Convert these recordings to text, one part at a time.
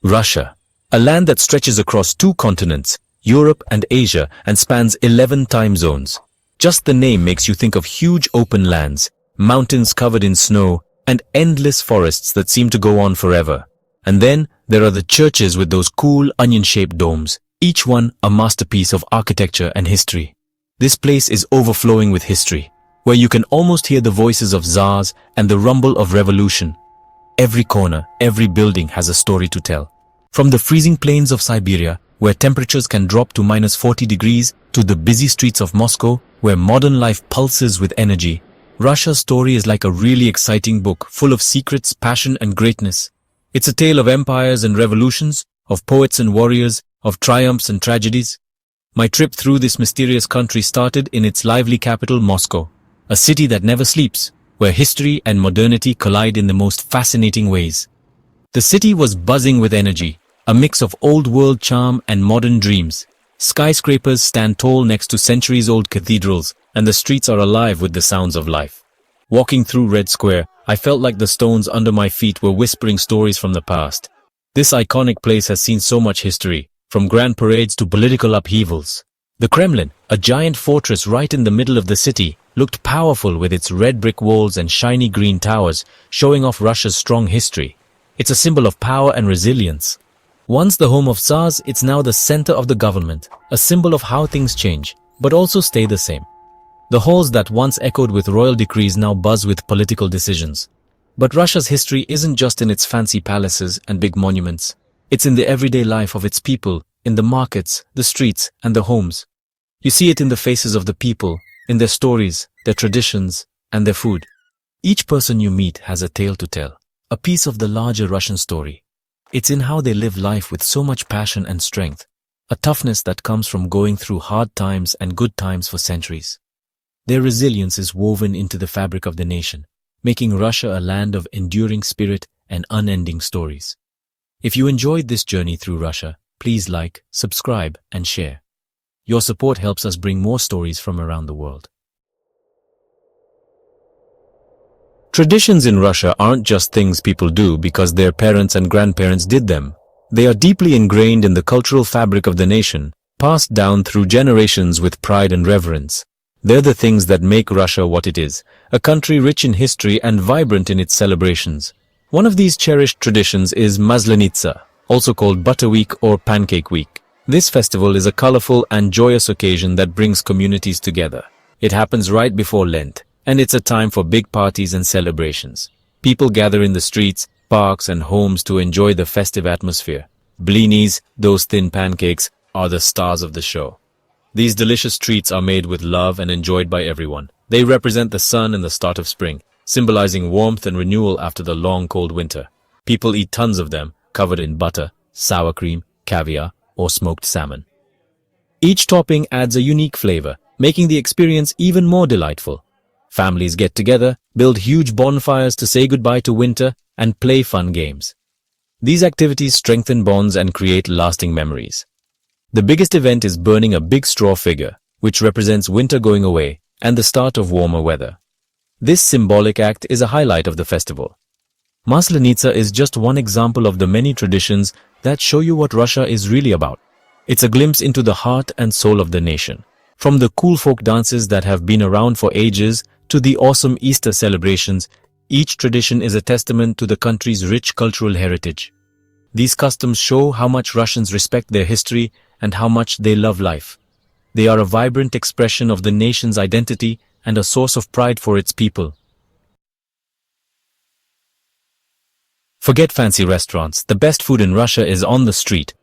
Russia, a land that stretches across 2 continents, Europe and Asia, and spans 11 time zones. Just the name makes you think of huge open lands, mountains covered in snow, and endless forests that seem to go on forever. And then there are the churches with those cool onion-shaped domes, each one a masterpiece of architecture and history. This place is overflowing with history, where you can almost hear the voices of Tsars and the rumble of revolution. Every corner, every building has a story to tell. From the freezing plains of Siberia, where temperatures can drop to -40 degrees, to the busy streets of Moscow, where modern life pulses with energy, Russia's story is like a really exciting book, full of secrets, passion, and greatness. It's a tale of empires and revolutions, of poets and warriors, of triumphs and tragedies. My trip through this mysterious country started in its lively capital, Moscow, a city that never sleeps, where history and modernity collide in the most fascinating ways. The city was buzzing with energy, a mix of old-world charm and modern dreams. Skyscrapers stand tall next to centuries-old cathedrals, and the streets are alive with the sounds of life. Walking through RedSquare, I felt like the stones under my feet were whispering stories from the past. This iconic place has seen so much history, from grand parades to political upheavals. The Kremlin, a giant fortress right in the middle of the city, looked powerful with its red brick walls and shiny green towers, showing off Russia's strong history. It's a symbol of power and resilience. Once the home of Tsars, it's now the center of the government, a symbol of how things change, but also stay the same. The halls that once echoed with royal decrees now buzz with political decisions. But Russia's history isn't just in its fancy palaces and big monuments. It's in the everyday life of its people, in the markets, the streets, and the homes. You see it in the faces of the people, in their stories, their traditions, and their food. Each person you meet has a tale to tell, a piece of the larger Russian story. It's in how they live life with so much passion and strength, a toughness that comes from going through hard times and good times for centuries. Their resilience is woven into the fabric of the nation, making Russia a land of enduring spirit and unending stories. If you enjoyed this journey through Russia, please like, subscribe, and share. Your support helps us bring more stories from around the world. Traditions in Russia aren't just things people do because their parents and grandparents did them. They are deeply ingrained in the cultural fabric of the nation, passed down through generations with pride and reverence. They're the things that make Russia what it is, a country rich in history and vibrant in its celebrations. One of these cherished traditions is Maslenitsa, also called Butter Week or Pancake Week. This festival is a colorful and joyous occasion that brings communities together. It happens right before Lent, and it's a time for big parties and celebrations. People gather in the streets, parks, and homes to enjoy the festive atmosphere. Blinis, those thin pancakes, are the stars of the show. These delicious treats are made with love and enjoyed by everyone. They represent the sun and the start of spring, symbolizing warmth and renewal after the long cold winter. People eat tons of them, covered in butter, sour cream, caviar, or smoked salmon. Each topping adds a unique flavor, making the experience even more delightful. Families get together, build huge bonfires to say goodbye to winter, and play fun games. These activities strengthen bonds and create lasting memories. The biggest event is burning a big straw figure, which represents winter going away and the start of warmer weather. This symbolic act is a highlight of the festival. Maslenitsa is just one example of the many traditions that show you what Russia is really about. It's a glimpse into the heart and soul of the nation. From the cool folk dances that have been around for ages to the awesome Easter celebrations, each tradition is a testament to the country's rich cultural heritage. These customs show how much Russians respect their history and how much they love life. They are a vibrant expression of the nation's identity and a source of pride for its people. Forget fancy restaurants. The best food in Russia is on the street.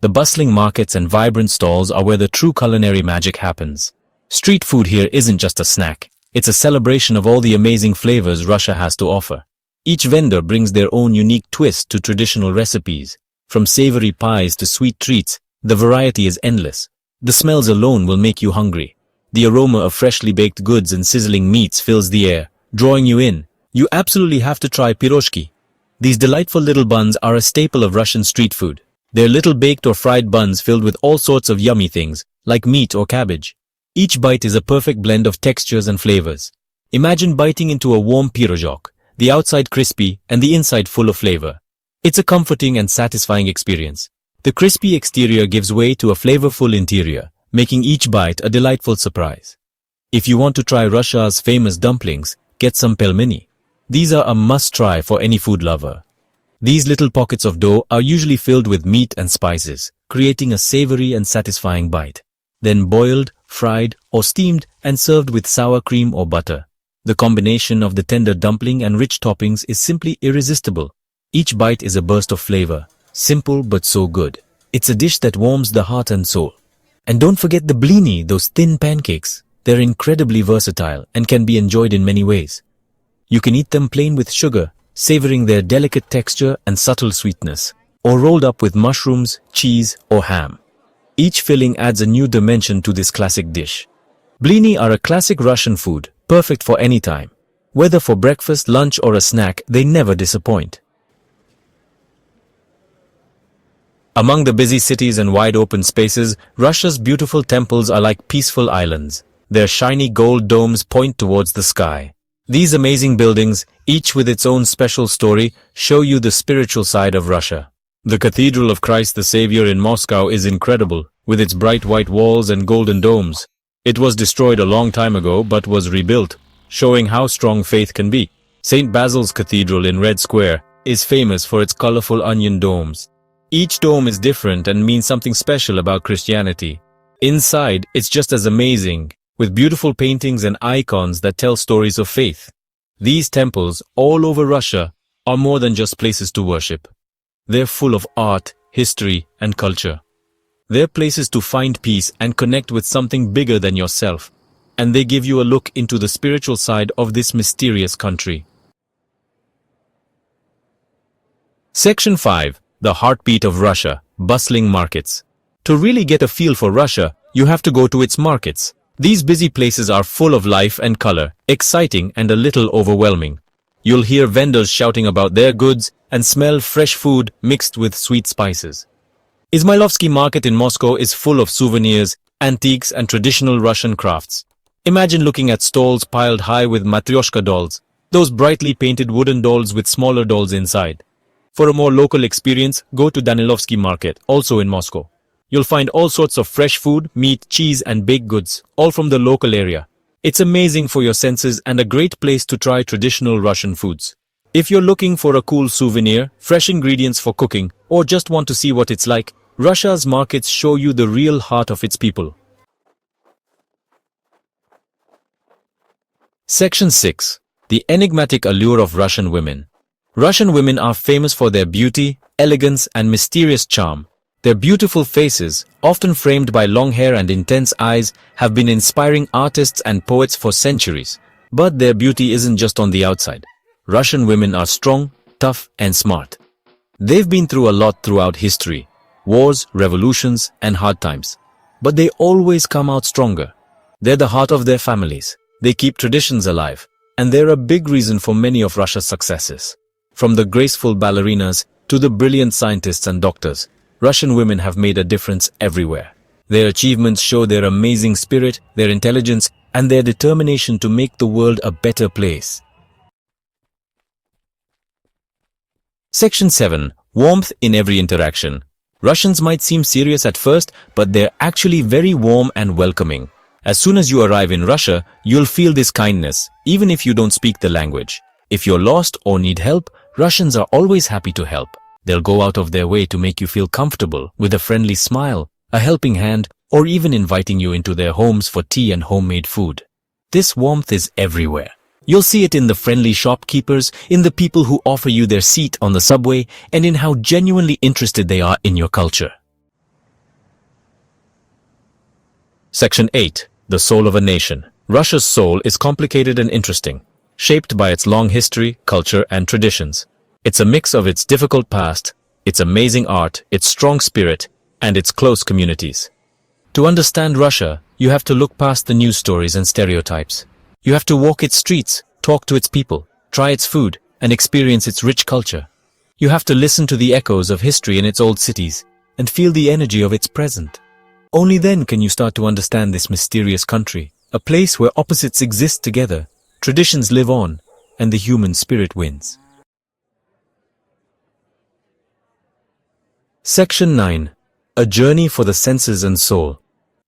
The bustling markets and vibrant stalls are where the true culinary magic happens. Street food here isn't just a snack. It's a celebration of all the amazing flavors Russia has to offer. Each vendor brings their own unique twist to traditional recipes. From savory pies to sweet treats, the variety is endless. The smells alone will make you hungry. The aroma of freshly baked goods and sizzling meats fills the air, drawing you in. You absolutely have to try piroshki. These delightful little buns are a staple of Russian street food. They're little baked or fried buns filled with all sorts of yummy things, like meat or cabbage. Each bite is a perfect blend of textures and flavors. Imagine biting into a warm pirozhok, the outside crispy and the inside full of flavor. It's a comforting and satisfying experience. The crispy exterior gives way to a flavorful interior, making each bite a delightful surprise. If you want to try Russia's famous dumplings, get some pelmeni. These are a must-try for any food lover. These little pockets of dough are usually filled with meat and spices, creating a savory and satisfying bite. Then boiled, fried, or steamed and served with sour cream or butter. The combination of the tender dumpling and rich toppings is simply irresistible. Each bite is a burst of flavor, simple but so good. It's a dish that warms the heart and soul. And don't forget the blini, those thin pancakes. They're incredibly versatile and can be enjoyed in many ways. You can eat them plain with sugar, savoring their delicate texture and subtle sweetness, or rolled up with mushrooms, cheese, or ham. Each filling adds a new dimension to this classic dish. Blini are a classic Russian food, perfect for any time. Whether for breakfast, lunch, or a snack, they never disappoint. Among the busy cities and wide open spaces, Russia's beautiful temples are like peaceful islands. Their shiny gold domes point towards the sky. These amazing buildings, each with its own special story, show you the spiritual side of Russia. The Cathedral of Christ the Savior in Moscow is incredible, with its bright white walls and golden domes. It was destroyed a long time ago but was rebuilt, showing how strong faith can be. St. Basil's Cathedral in RedSquare is famous for its colorful onion domes. Each dome is different and means something special about Christianity. Inside, it's just as amazing, with beautiful paintings and icons that tell stories of faith. These temples, all over Russia, are more than just places to worship. They're full of art, history, and culture. They're places to find peace and connect with something bigger than yourself, and they give you a look into the spiritual side of this mysterious country. Section 5. The Heartbeat of Russia, Bustling Markets. To really get a feel for Russia, you have to go to its markets. These busy places are full of life and color, exciting and a little overwhelming. You'll hear vendors shouting about their goods and smell fresh food mixed with sweet spices. Izmailovsky Market in Moscow is full of souvenirs, antiques and traditional Russian crafts. Imagine looking at stalls piled high with Matryoshka dolls, those brightly painted wooden dolls with smaller dolls inside. For a more local experience, go to Danilovsky Market, also in Moscow. You'll find all sorts of fresh food, meat, cheese and baked goods, all from the local area. It's amazing for your senses and a great place to try traditional Russian foods. If you're looking for a cool souvenir, fresh ingredients for cooking, or just want to see what it's like, Russia's markets show you the real heart of its people. Section 6. The enigmatic allure of Russian women. Russian women are famous for their beauty, elegance and mysterious charm. Their beautiful faces, often framed by long hair and intense eyes, have been inspiring artists and poets for centuries. But their beauty isn't just on the outside. Russian women are strong, tough, and smart. They've been through a lot throughout history, wars, revolutions, and hard times. But they always come out stronger. They're the heart of their families. They keep traditions alive, and they're a big reason for many of Russia's successes. From the graceful ballerinas to the brilliant scientists and doctors, Russian women have made a difference everywhere. Their achievements show their amazing spirit, their intelligence, and their determination to make the world a better place. Section 7. Warmth in every interaction. Russians might seem serious at first, but they're actually very warm and welcoming. As soon as you arrive in Russia, you'll feel this kindness, even if you don't speak the language. If you're lost or need help, Russians are always happy to help. They'll go out of their way to make you feel comfortable with a friendly smile, a helping hand, or even inviting you into their homes for tea and homemade food. This warmth is everywhere. You'll see it in the friendly shopkeepers, in the people who offer you their seat on the subway, and in how genuinely interested they are in your culture. Section 8. The Soul of a Nation. Russia's soul is complicated and interesting, shaped by its long history, culture, and traditions. It's a mix of its difficult past, its amazing art, its strong spirit, and its close communities. To understand Russia, you have to look past the news stories and stereotypes. You have to walk its streets, talk to its people, try its food, and experience its rich culture. You have to listen to the echoes of history in its old cities, and feel the energy of its present. Only then can you start to understand this mysterious country, a place where opposites exist together, traditions live on, and the human spirit wins. Section 9. A journey for the senses and soul.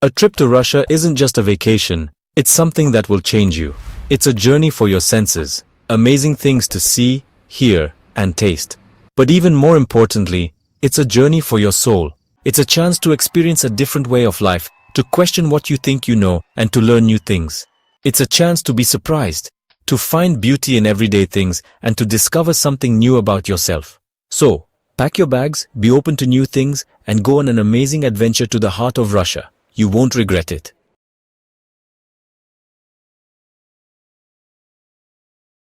A trip to Russia isn't just a vacation, it's something that will change you. It's a journey for your senses, amazing things to see, hear, and taste. But even more importantly, it's a journey for your soul. It's a chance to experience a different way of life, to question what you think you know, and to learn new things. It's a chance to be surprised, to find beauty in everyday things, and to discover something new about yourself. So, pack your bags, be open to new things, and go on an amazing adventure to the heart of Russia. You won't regret it.